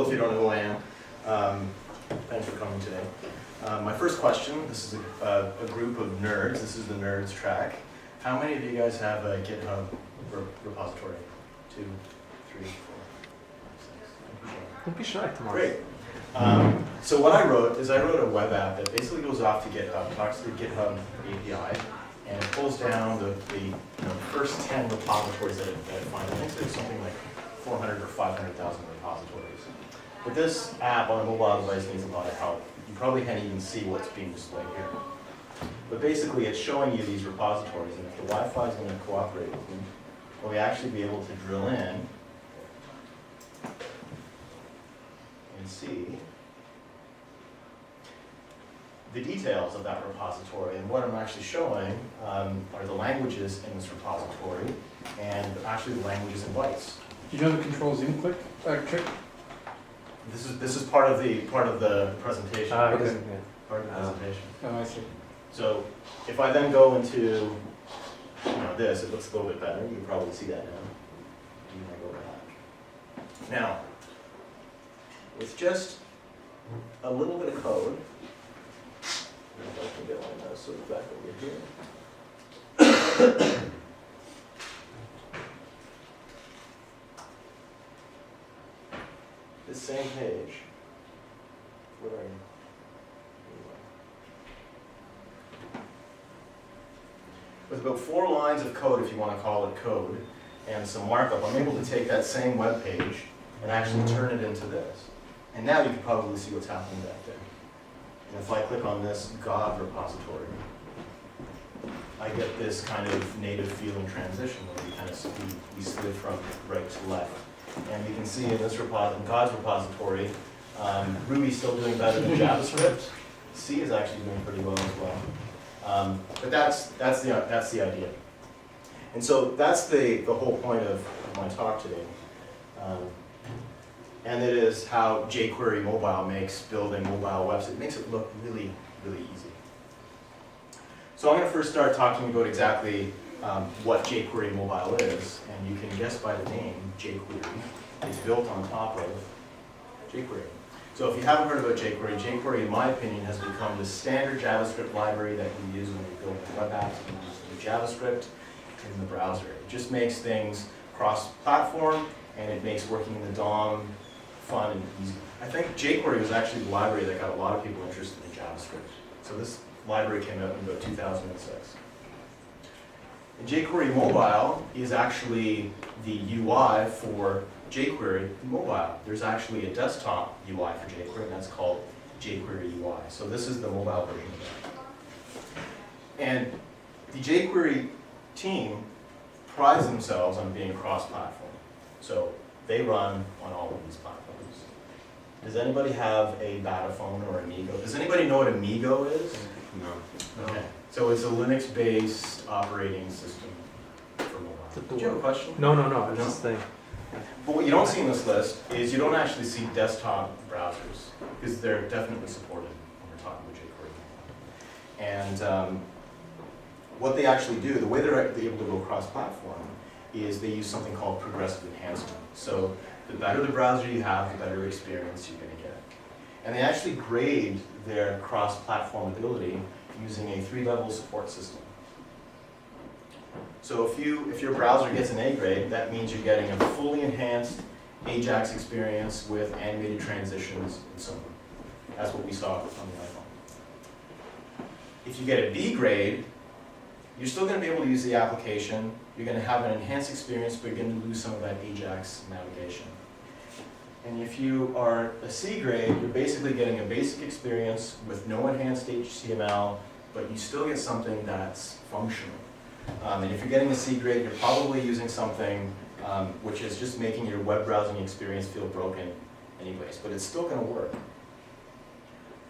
if you don't know who I am. Thanks for coming today. My first question, this is a group of nerds. This is the nerds track. How many of you guys have a GitHub repository? 2, 3, 4, 5, 6. Don't be shy tomorrow. Great. So what I wrote is I wrote a web app that basically goes off to GitHub, talks to the GitHub API, and it pulls down the first 10 repositories that it finds. I think there's something like 400 or 500,000 repositories. But this app on a mobile device needs a lot of help. You probably can't even see what's being displayed here. But basically it's showing you these repositories, and if the Wi-Fi is going to cooperate with me, we'll actually be able to drill in and see the details of that repository. And what I'm actually showing are the languages in this repository, and actually the languages in bytes. Do you know the controls in click? This is part of the presentation. Okay. Part of the presentation. Oh, I see. So if I then go into this, it looks a little bit better. You can probably see that now. I'm going to go back. Now, with just a little bit of code, if I can get one of those sort of back over here. This same page. Where are you? With about 4 lines of code, if you want to call it code, and some markup, I'm able to take that same web page and actually turn it into this. And now you can probably see what's happening back there. And if I click on this God repository, I get this kind of native feeling transition where we slid from right to left. And you can see in this in God's repository, Ruby's still doing better than JavaScript. C is actually doing pretty well as well. But that's the idea. And so that's the whole point of my talk today. And it is how JQuery Mobile makes building mobile websites. It makes it look really, really easy. So I'm going to first start talking about exactly what JQuery Mobile is. And you can guess by the name, JQuery. It's built on top of JQuery. So if you haven't heard about JQuery, JQuery, in my opinion, has become the standard JavaScript library that you use when you build web apps. You use JavaScript in the browser. It just makes things cross-platform, and it makes working in the DOM fun and easy. I think jQuery was actually the library that got a lot of people interested in JavaScript. So this library came out in about 2006. And jQuery Mobile is actually the UI for jQuery Mobile. There's actually a desktop UI for jQuery, and that's called jQuery UI. So this is the mobile version of that. And the jQuery team prides themselves on being cross-platform. So they run on all of these platforms. Does anybody have a Bataphone or Amigo? Does anybody know what Amigo is? No. Okay. So it's a Linux-based operating system for mobile. Do you have a question? No. I was just saying. But what you don't see in this list is you don't actually see desktop browsers, because they're definitely supported when we're talking about jQuery. And what they actually do, the way they're able to go cross-platform, is they use something called progressive enhancement. So the better the browser you have, the better experience you're going to get. And they actually grade their cross-platform ability using a 3-level support system. So if your browser gets an A grade, that means you're getting a fully enhanced Ajax experience with animated transitions and so on. That's what we saw on the iPhone. If you get a B grade, you're still going to be able to use the application. You're going to have an enhanced experience, but you're going to lose some of that Ajax navigation. And if you are a C grade, you're basically getting a basic experience with no enhanced HTML, but you still get something that's functional. And if you're getting a C grade, you're probably using something which is just making your web browsing experience feel broken anyways, but it's still going to work.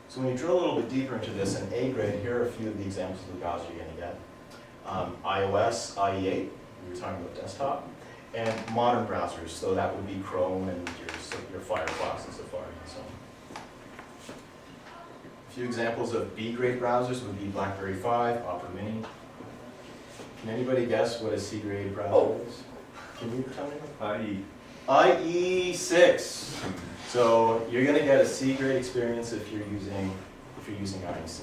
So when you drill a little bit deeper into this, an A grade, here are a few of the examples of the browser you're going to get. iOS, IE8, we were talking about desktop, and modern browsers, so that would be Chrome and your Firefox and Safari and so on. A few examples of B-grade browsers would be BlackBerry 5, Opera Mini. Can anybody guess what a C-grade browser is? Can you tell me? IE. IE6. So you're going to get a C grade experience if you're using IE6.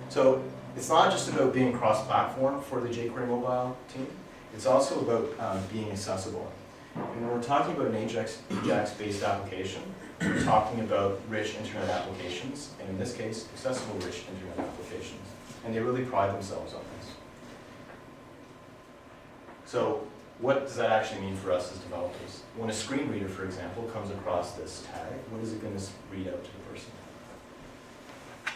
So it's not just about being cross-platform for the jQuery mobile team. It's also about being accessible. And when we're talking about an Ajax-based application, we're talking about rich internet applications, and in this case, accessible rich internet applications. And they really pride themselves on this. So what does that actually mean for us as developers? When a screen reader, for example, comes across this tag, what is it going to read out to the person?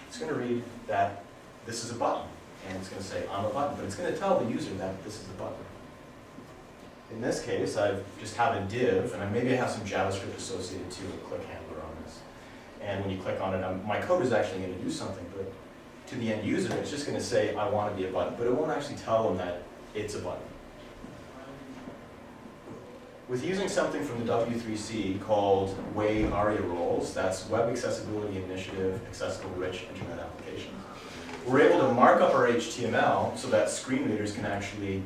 It's going to read that this is a button, and it's going to say, I'm a button, but it's going to tell the user that this is a button. In this case, I just have a div, and maybe I have some JavaScript associated to a click handler on this. And when you click on it, my code is actually going to do something, but to the end user, it's just going to say, I want to be a button, but it won't actually tell them that it's a button. With using something from the W3C called WAY ARIA roles, that's Web Accessibility Initiative Accessible Rich Internet Applications, we're able to mark up our HTML so that screen readers can actually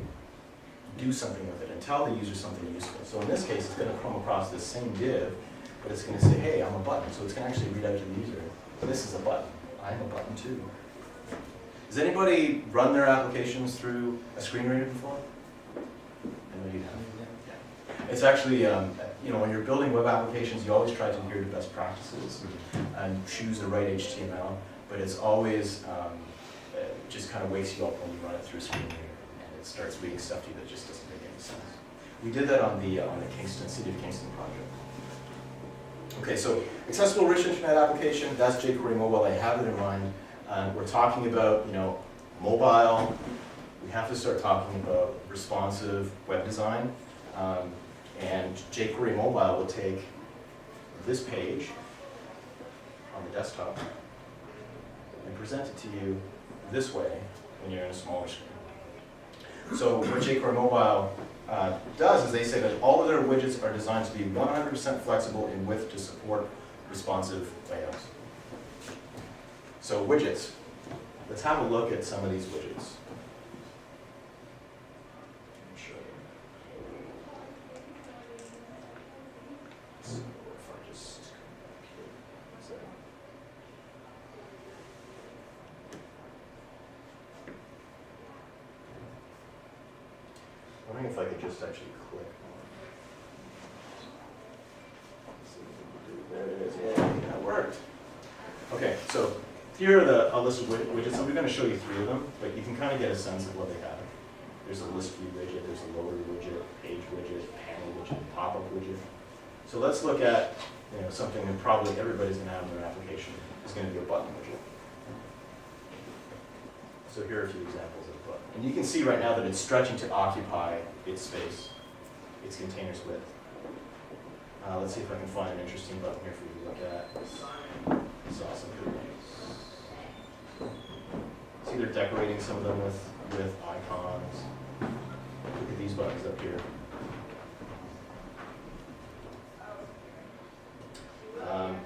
do something with it and tell the user something useful. So in this case, it's going to come across this same div, but it's going to say, hey, I'm a button. So it's going to actually read out to the user, this is a button. I'm a button too. Has anybody run their applications through a screen reader before? I know you have. Yeah. It's actually, when you're building web applications, you always try to adhere to best practices and choose the right HTML, but it's always, it just kind of wakes you up when you run it through a screen reader. It starts reading stuff to you that just doesn't make any sense. We did that on the City of Kingston project. Okay, so accessible rich internet application, that's jQuery mobile. I have it in mind. We're talking about mobile. We have to start talking about responsive web design. And jQuery mobile will take this page on the desktop and present it to you this way when you're in a smaller screen. So what jQuery Mobile does is they say that all of their widgets are designed to be 100% flexible in width to support responsive layouts. So widgets. Let's have a look at some of these widgets. I'm wondering if I could just actually click on it. There it is. Yeah, that worked. Okay, so here are a list of widgets. So we're going to show you 3 of them, but you can kind of get a sense of what they have. There's a list view widget, there's a loader widget, page widget, panel widget, pop-up widget. So let's look at something that probably everybody's going to have in their application is going to be a button widget. So here are a few examples of a button. And you can see right now that it's stretching to occupy its space, its container's width. Let's see if I can find an interesting button here for you to look at. Saw some good ones. See, they're decorating some of them with icons. Look at these buttons up here.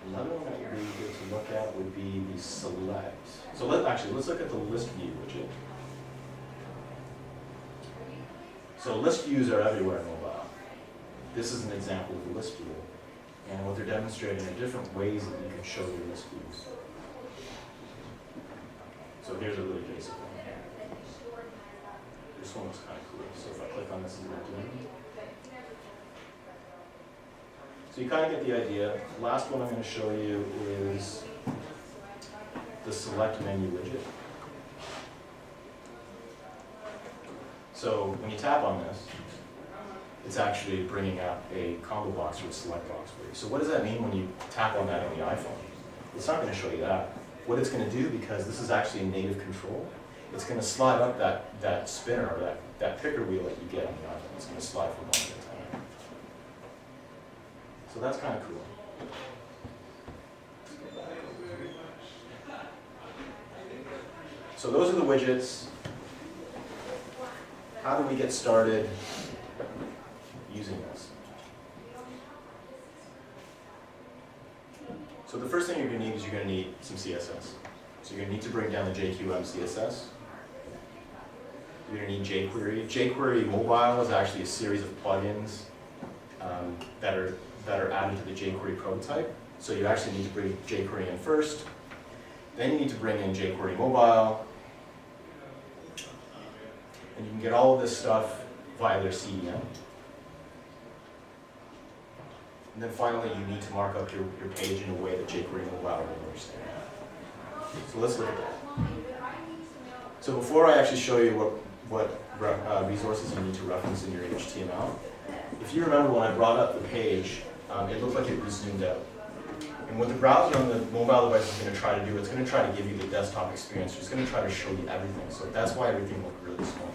Another one that would be good to look at would be the select. So let's look at the list view widget. So list views are everywhere in mobile. This is an example of a list view. And what they're demonstrating are different ways that you can show your list views. So here's a really basic one. This one looks kind of cool. So if I click on this, is what I'm doing. So you kind of get the idea. The last one I'm going to show you is the select menu widget. So when you tap on this, it's actually bringing up a combo box or a select box for you. So what does that mean when you tap on that on the iPhone? It's not going to show you that. What it's going to do, because this is actually a native control, it's going to slide up that spinner or that picker wheel that you get on the iPhone. It's going to slide from one at a time. So that's kind of cool. So those are the widgets. How do we get started using this? So the first thing you're going to need is you're going to need some CSS. So you're going to need to bring down the JQM CSS. You're going to need jQuery. jQuery Mobile is actually a series of plugins that are that are added to the jQuery prototype. So you actually need to bring jQuery in first, then you need to bring in jQuery mobile, and you can get all of this stuff via their CDN. And then finally, you need to mark up your page in a way that jQuery mobile will understand. So let's look at that. So before I actually show you what resources you need to reference in your HTML, if you remember when I brought up the page, it looked like it was zoomed out. And what the browser on the mobile device is going to try to do, it's going to try to give you the desktop experience. It's going to try to show you everything. So that's why everything looked really small.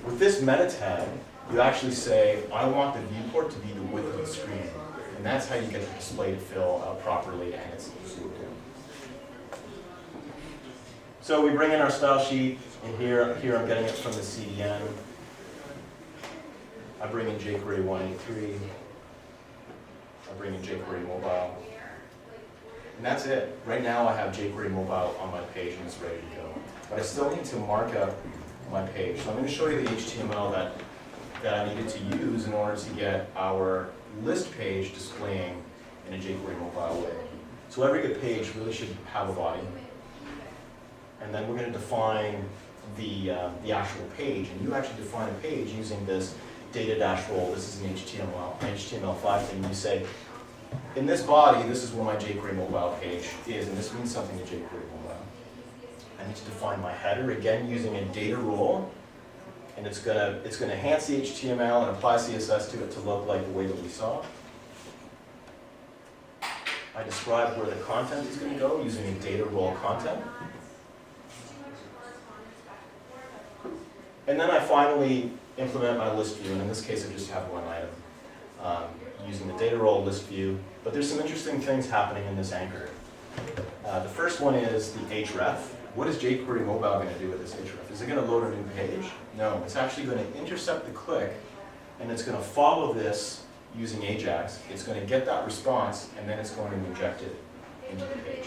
With this meta tag, you actually say, I want the viewport to be the width of the screen. And that's how you get the display to fill properly, and it's zoomed in. So we bring in our style sheet, and here I'm getting it from the CDN. I bring in jQuery 183. I bring in jQuery mobile. And that's it. Right now I have jQuery mobile on my page and it's ready to go. But I still need to mark up my page. So I'm going to show you the HTML that I needed to use in order to get our list page displaying in a jQuery mobile way. So every good page really should have a body. And then we're going to define the actual page. And you actually define a page using this data-role. This is an HTML5 thing. You say, in this body, this is where my jQuery mobile page is, and this means something to jQuery mobile. I need to define my header, again using a data role, and it's gonna enhance the HTML and apply CSS to it to look like the way that we saw. I describe where the content is going to go using a data role content. And then I finally implement my list view, and in this case I just have one item using the data role list view. But there's some interesting things happening in this anchor. The first one is the href. What is jQuery mobile going to do with this href? Is it going to load a new page? No, it's actually going to intercept the click, and it's going to follow this using Ajax. It's going to get that response, and then it's going to inject it into the page.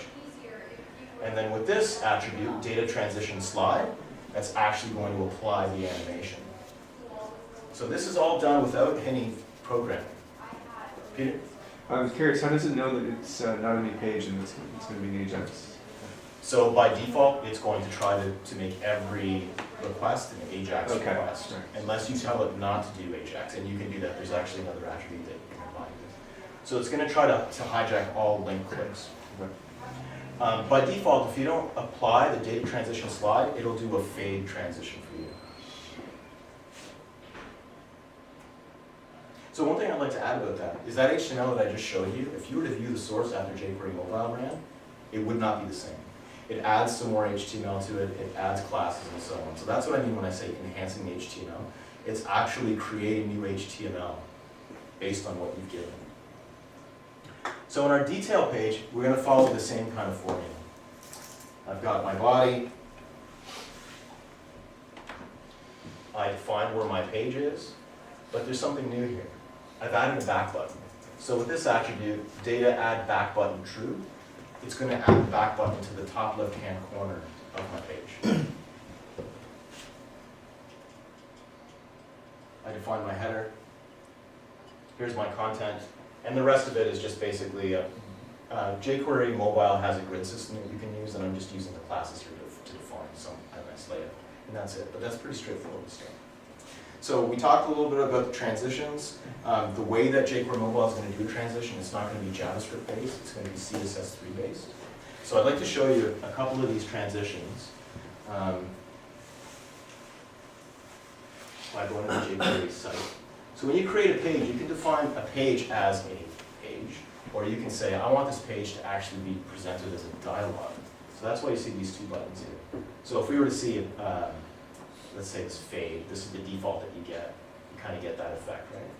And then with this attribute, data transition slide, that's actually going to apply the animation. So this is all done without any programming. Peter? I was curious, how does it know that it's not a new page and it's going to be an Ajax? So by default, it's going to try to make every request an Ajax request, right. unless you tell it not to do Ajax, and you can do that. There's actually another attribute that you can apply to. So it's going to try to hijack all link clicks. By default, if you don't apply the data transition slide, it'll do a fade transition for you. So one thing I'd like to add about that is that HTML that I just showed you, if you were to view the source after jQuery mobile ran, it would not be the same. It adds some more HTML to it, it adds classes and so on. So that's what I mean when I say enhancing the HTML. It's actually creating new HTML based on what you've given. So in our detail page, we're going to follow the same kind of formula. I've got my body. I define where my page is, but there's something new here. I've added a back button. So with this attribute, data add back button true, it's going to add the back button to the top left-hand corner of my page. I define my header. Here's my content. And the rest of it is just basically, jQuery mobile has a grid system that you can use, and I'm just using the classes here to define some nice layout. And that's it, but that's pretty straightforward stuff. So we talked a little bit about the transitions. The way that jQuery mobile is going to do a transition, it's not going to be JavaScript based, it's going to be CSS3 based. So I'd like to show you a couple of these transitions. By going to the jQuery site. So when you create a page, you can define a page as a page, or you can say, I want this page to actually be presented as a dialog. So that's why you see these two buttons here. So if we were to see, let's say this fade, this is the default that you get. You kind of get that effect, right?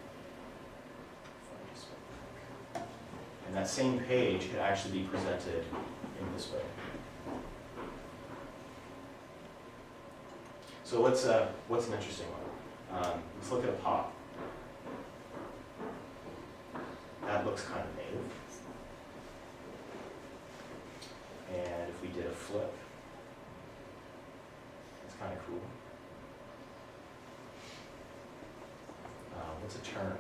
And that same page could actually be presented in this way. So what's an interesting one? Let's look at a pop. That looks kind of native. And if we did a flip, it's kind of cool. What's a turn?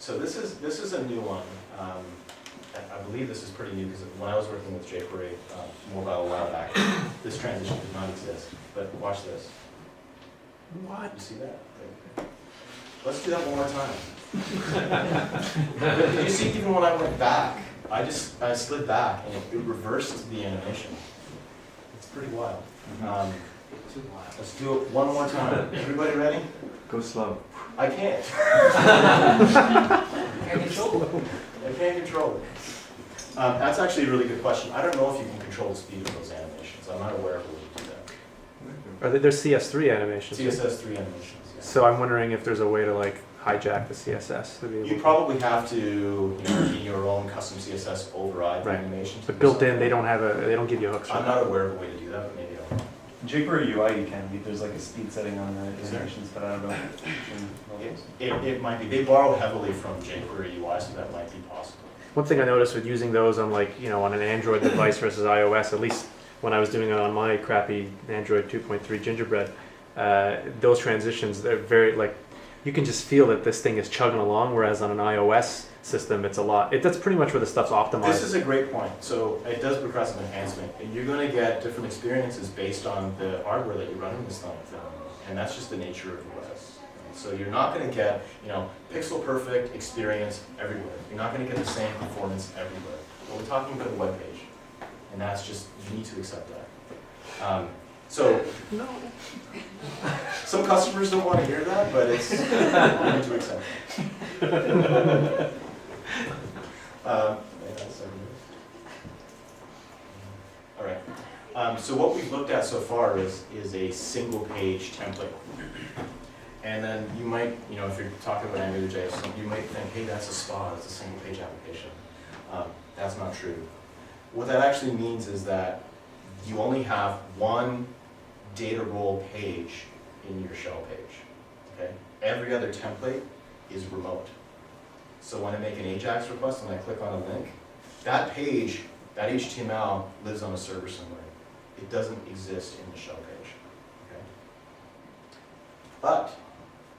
So this is a new one. I believe this is pretty new because when I was working with jQuery mobile a while back, this transition did not exist. But watch this. What? You see that? Let's do that one more time. Did you see even when I went back? I slid back and it reversed the animation. It's pretty wild. Let's do it one more time. Everybody ready? Go slow. I can't. Can't control it. I can't control it. That's actually a really good question. I don't know if you can control the speed of those animations. I'm not aware of a way to do that. Are there's CS3 animations? CSS3 animations, yeah. So I'm wondering if there's a way to like hijack the CSS to be able You probably have to in your own custom CSS override the Right. animation. But built in, they don't give you hooks for I'm that. not aware of a way to do that, but maybe I'll. jQuery UI you can, there's like a speed setting on the Is there? animations, but I don't know. It might be. They borrow heavily from jQuery UI, so that might be possible. One thing I noticed with using those on like, on an Android device versus iOS, at least when I was doing it on my crappy Android 2.3 Gingerbread, those transitions, they're very like, you can just feel that this thing is chugging along, whereas on an iOS system, it's a lot. That's pretty much where the stuff's optimized. This is a great point. So it does progressive enhancement. And you're going to get different experiences based on the hardware that you're running this thing on. And that's just the nature of the OS. So you're not going to get, pixel perfect experience everywhere. You're not going to get the same performance everywhere. But we're talking about a web page. And that's just, you need to accept that. So some customers don't want to hear that, but it's, you need to accept it. All right. So what we've looked at so far is a single page template. And then you might, if you're talking about AngularJS, you might think, hey, that's a SPA, that's a single page application. That's not true. What that actually means is that you only have one data role page in your shell page. Okay? Every other template is remote. So when I make an AJAX request and I click on a link, that page, that HTML lives on a server somewhere. It doesn't exist in the shell page. Okay? But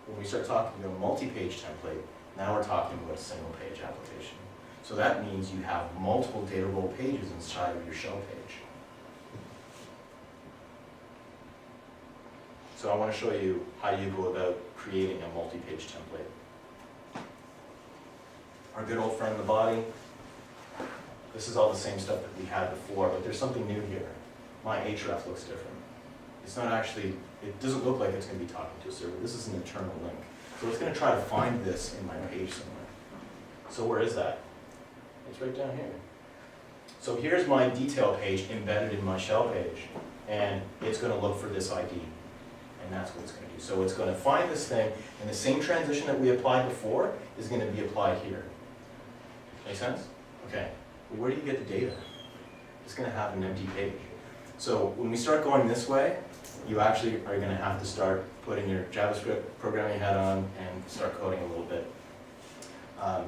when we start talking about a multi-page template, now we're talking about a single page application. So that means you have multiple data role pages inside of your shell page. So I want to show you how you go about creating a multi-page template. Our good old friend, the body. This is all the same stuff that we had before, but there's something new here. My href looks different. It's not actually, it doesn't look like it's going to be talking to a server. This is an internal link. So it's going to try to find this in my page somewhere. So where is that? It's right down here. So here's my detail page embedded in my shell page, and it's going to look for this ID. And that's what it's going to do. So it's going to find this thing, and the same transition that we applied before is going to be applied here. Make sense? Okay. Well, where do you get the data? It's going to have an empty page. So when we start going this way, you actually are going to have to start putting your JavaScript programming hat on and start coding a little bit.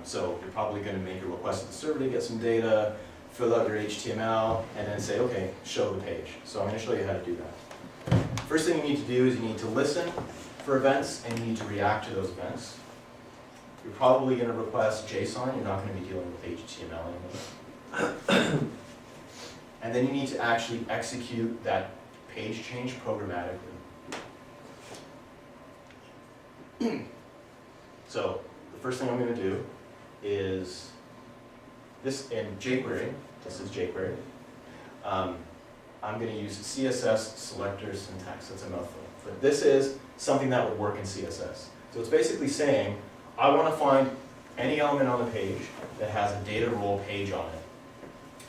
So you're probably going to make a request to the server to get some data, fill out your HTML, and then say, okay, show the page. So I'm going to show you how to do that. First thing you need to do is you need to listen for events, and you need to react to those events. You're probably going to request JSON. You're not going to be dealing with HTML anymore. And then you need to actually execute that page change programmatically. So the first thing I'm going to do is this in jQuery. This is jQuery. I'm going to use CSS selector syntax. That's a mouthful. But this is something that would work in CSS. So it's basically saying, I want to find any element on the page that has a data role page on it.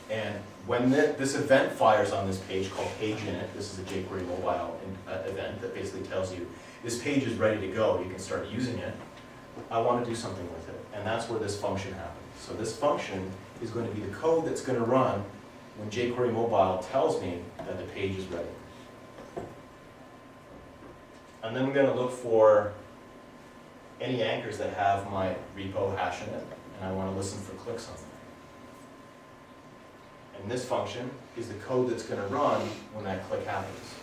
And when this event fires on this page called pageInit, this is a jQuery mobile event that basically tells you this page is ready to go, you can start using it. I want to do something with it. And that's where this function happens. So this function is going to be the code that's going to run when jQuery mobile tells me that the page is ready. And then I'm going to look for any anchors that have my repo hash in it, and I want to listen for clicks on them. And this function is the code that's going to run when that click happens.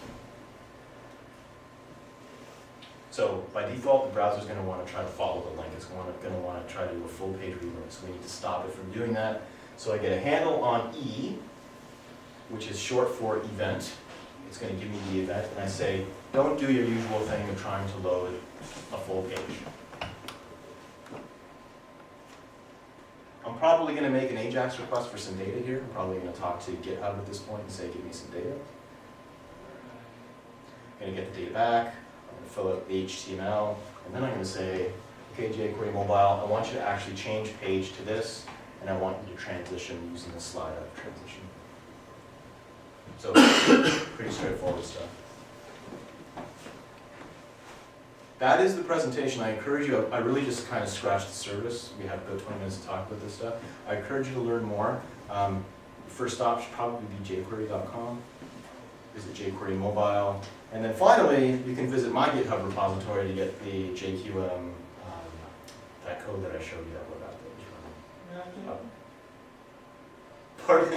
So by default, the browser's going to want to try to follow the link. It's going to want to try to do a full page relink. So we need to stop it from doing that. So I get a handle on E, which is short for event. It's going to give me the event, and I say, don't do your usual thing of trying to load a full page. I'm probably going to make an AJAX request for some data here. I'm probably going to talk to GitHub at this point and say, give me some data. I'm going to get the data back. I'm going to fill out the HTML, and then I'm going to say, okay, jQuery mobile, I want you to actually change page to this, and I want you to transition using the slide out transition. So, pretty straightforward stuff. That is the presentation. I encourage you, I really just kind of scratched the surface. We have about 20 minutes to talk about this stuff. I encourage you to learn more. First stop should probably be jQuery.com. Visit jQuery mobile. And then finally, you can visit my GitHub repository to get the JQM, that code that I showed you that web app that was running.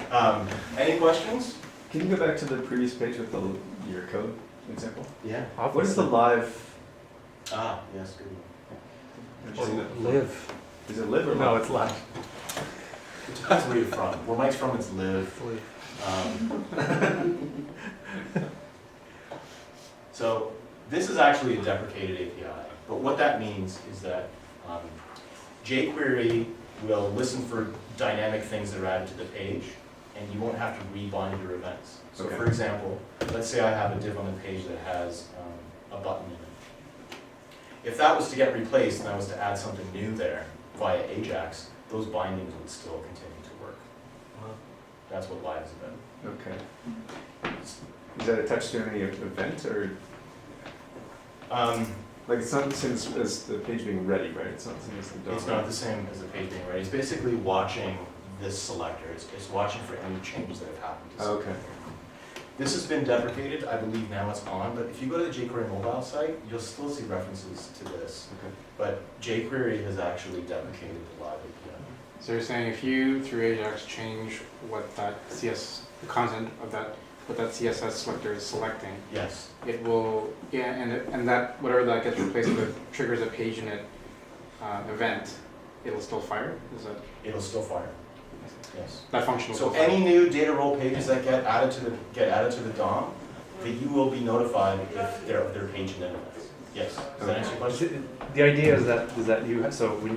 Pardon? Any questions? Can you go back to the previous page with your code example? Yeah. What is the live? Ah, yes, good one. Have you seen that before? Live. Is it live or No, live? it's live. It depends where you're from. Where Mike's from, it's live. So this is actually a deprecated API, but what that means is that jQuery will listen for dynamic things that are added to the page, and you won't have to rebind your events. So Okay. for example, let's say I have a div on the page that has a button in it. If that was to get replaced and I was to add something new there via AJAX, those bindings would still continue to work. That's what live is about. Okay. Is that attached to any event or? Like it's not the same as the page being ready, right? It's not the same as the DOM. It's not the same as the page being ready. It's basically watching this selector. It's watching for any changes that have happened. Oh, okay. This has been deprecated. I believe now it's on, but if you go to the jQuery mobile site, you'll still see references to this. Okay. But jQuery has actually deprecated the live API. So you're saying if you, through Ajax, change what that the content of that, what that CSS selector is selecting, Yes. it will, yeah, and that, whatever that gets replaced with triggers a page in it event, it'll still fire? Is that, It'll still fire. Yes. that function will So still fire? any new data role pages that get added to the DOM, that you will be notified if they're page index. Yes. Does that answer your question? The idea is that you so when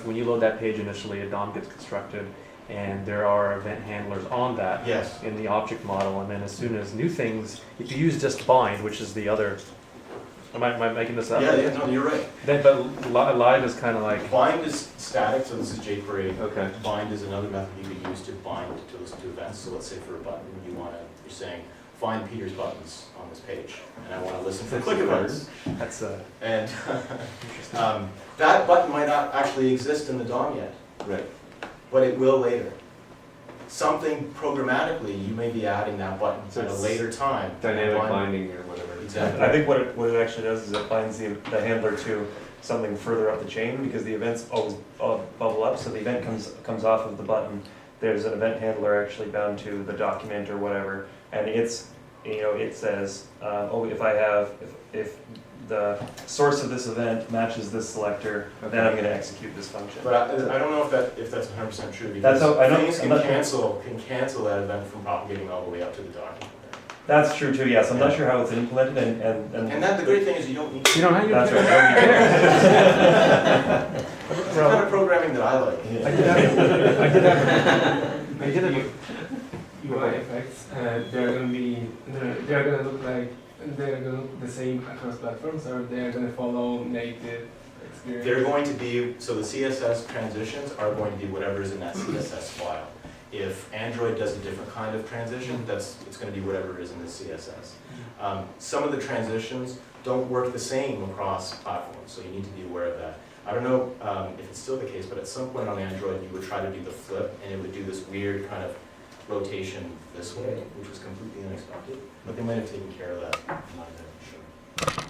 when you load that page initially, a DOM gets constructed, and there are event handlers on that Yes. in the object model, and then as soon as new things, if you use just bind, which is the other, am I making this up? Yeah, no, you're right. Then, but live is kind of like Bind is static, so this is jQuery. Okay. Bind is another method you could use to bind to listen to events. So let's say for a button, you're saying, find Peter's buttons on this page, and I want to listen for click events. that's And interesting. that button might not actually exist in the DOM yet, Right. but it will later. Something programmatically, you may be adding that button So at a it's later time. Dynamic Bind- binding or whatever. Exactly. I think what it actually does is it binds the handler to something further up the chain, because the events always bubble up, so the event comes off of the button. There's an event handler actually bound to the document or whatever, and it says, if the source of this event matches this selector, then I'm going to execute this function. But I don't know if that's 100% true, That's because how- I know- things I'm can not- cancel that event from propagating all the way up to the document. That's true too, yes. I'm not sure how it's implemented, and And that the great thing is you don't need You don't have your. That's right. It's the kind of programming that I like. I did have UI effects, they're gonna look like they're gonna look the same across platforms, or they're gonna follow native experience. They're going to be, so the CSS transitions are going to be whatever is in that CSS file. If Android does a different kind of transition, it's going to be whatever is in the CSS. Some of the transitions don't work the same across platforms, so you need to be aware of that. I don't know if it's still the case, but at some point on Android you would try to do the flip, and it would do this weird kind of rotation this way, which was completely unexpected. But they might have taken care of that. I'm not entirely sure.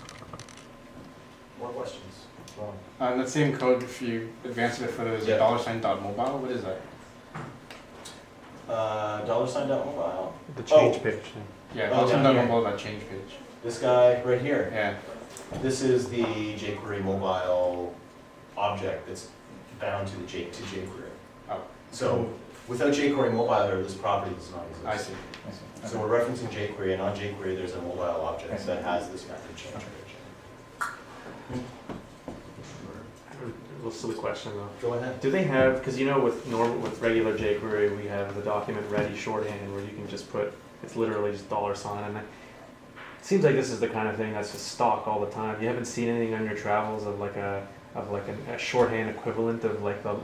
More questions? Ron? That same code, if you advance it further, there's Yeah. a $.mobile. What is that? $.mobile. the change Oh. page. Yeah, Oh, it's down not here. about that change page. This guy right here. Yeah. This is the jQuery mobile object that's bound to jQuery. Oh. So without jQuery mobile, this property does not exist. I see. So we're referencing jQuery, and on jQuery, there's a mobile object that has this method change page. A little silly question though. Go ahead. Do they have, because you know with regular jQuery, we have the document ready shorthand where you can just put, it's literally just $sign, and it seems like this is the kind of thing that's just stock all the time. You haven't seen anything on your travels of like a shorthand equivalent of like the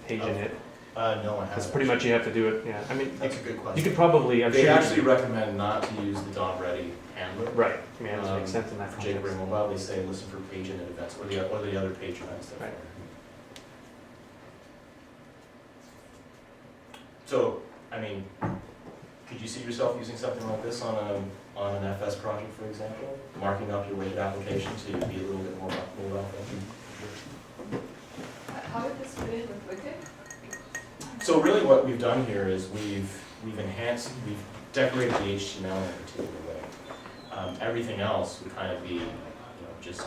page in it? No, I haven't. Because pretty much you have to do it, yeah. I mean, That's a good question. you could probably, I'm They sure. actually recommend not to use the .ready handler. Right, I mean, that makes sense in that For context. jQuery mobile, they say listen for page init events, or the other page events. That Right. follow. So, I mean, could you see yourself using something like this on an FS project, for example? Marking up your weighted application to be a little bit more mobile friendly? How would this fit in with Wicked? So really what we've done here is we've decorated the HTML in a particular way. Everything else would kind of be, just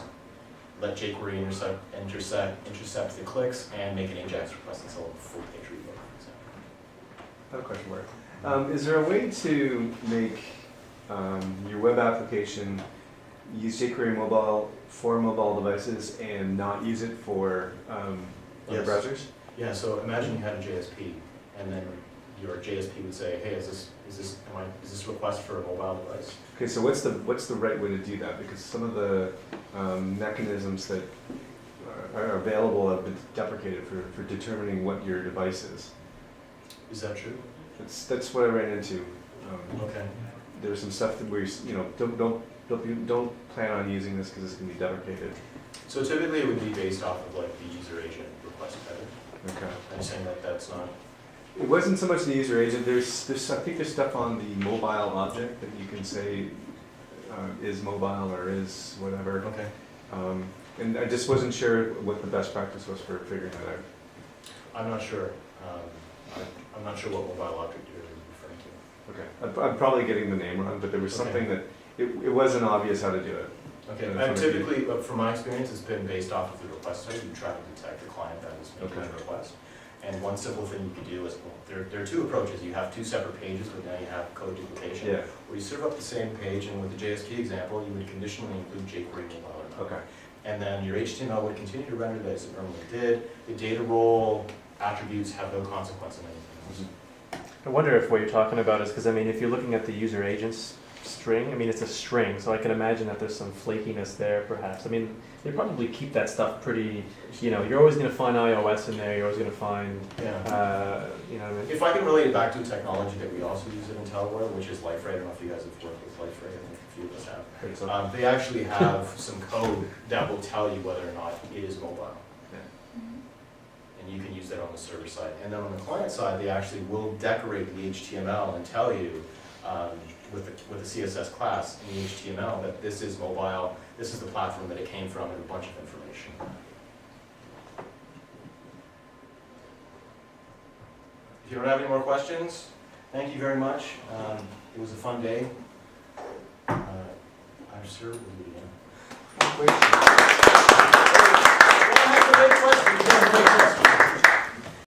let jQuery intercept the clicks and make an AJAX request and sell a full page reload, for example. I have a question, Mark. Is there a way to make your web application use jQuery mobile for mobile devices and not use it for other Yes. browsers? Yeah, so imagine you had a JSP, and then your JSP would say, hey, is this request for a mobile device? Okay, so what's the right way to do that? Because some of the mechanisms that are available have been deprecated for determining what your device is. Is that true? That's what I ran into. Okay. There's some stuff that where don't plan on using this because it's going to be deprecated. So typically it would be based off of like the user agent request pattern. Okay. I'm saying that that's not. It wasn't so much the user agent. There's I think there's stuff on the mobile object that you can say is mobile or is whatever. Okay. And I just wasn't sure what the best practice was for figuring that out. I'm not sure. I'm not sure what mobile object you're referring to. Okay. I'm probably getting the name wrong, but there was something that it wasn't obvious how to do it. Okay. Yeah, that's And what I typically, from my experience, it's been based off of the request type. You try to detect the client that is making Okay. the request. And one simple thing you could do is, well, there are two approaches. You have two separate pages, but now you have code duplication. Yeah. Where you serve up the same page, and with the JSP example, you would conditionally include jQuery mobile or not. Okay. And then your HTML would continue to render that as it normally did. The data role attributes have no consequence in anything. I wonder if what you're talking about is, because I mean, if you're looking at the user agents string, I mean, it's a string, so I can imagine that there's some flakiness there, perhaps. I mean, they probably keep that stuff pretty, you're always going to find iOS in there, you're always going to find, Yeah. If I can relate it back to a technology that we also use in Teleware, which is LifeRay. I don't know if you guys have worked with LifeRay. I think a few of us have. Great, so- They actually have some code that will tell you whether or not it is mobile. And you can use that on the server side. And then on the client side, they actually will decorate the HTML and tell you with the CSS class in the HTML that this is mobile, this is the platform that it came from, and a bunch of information. If you don't have any more questions, thank you very much. It was a fun day. I'm sure we'll do it again. Well, I have a great question. You have a great question.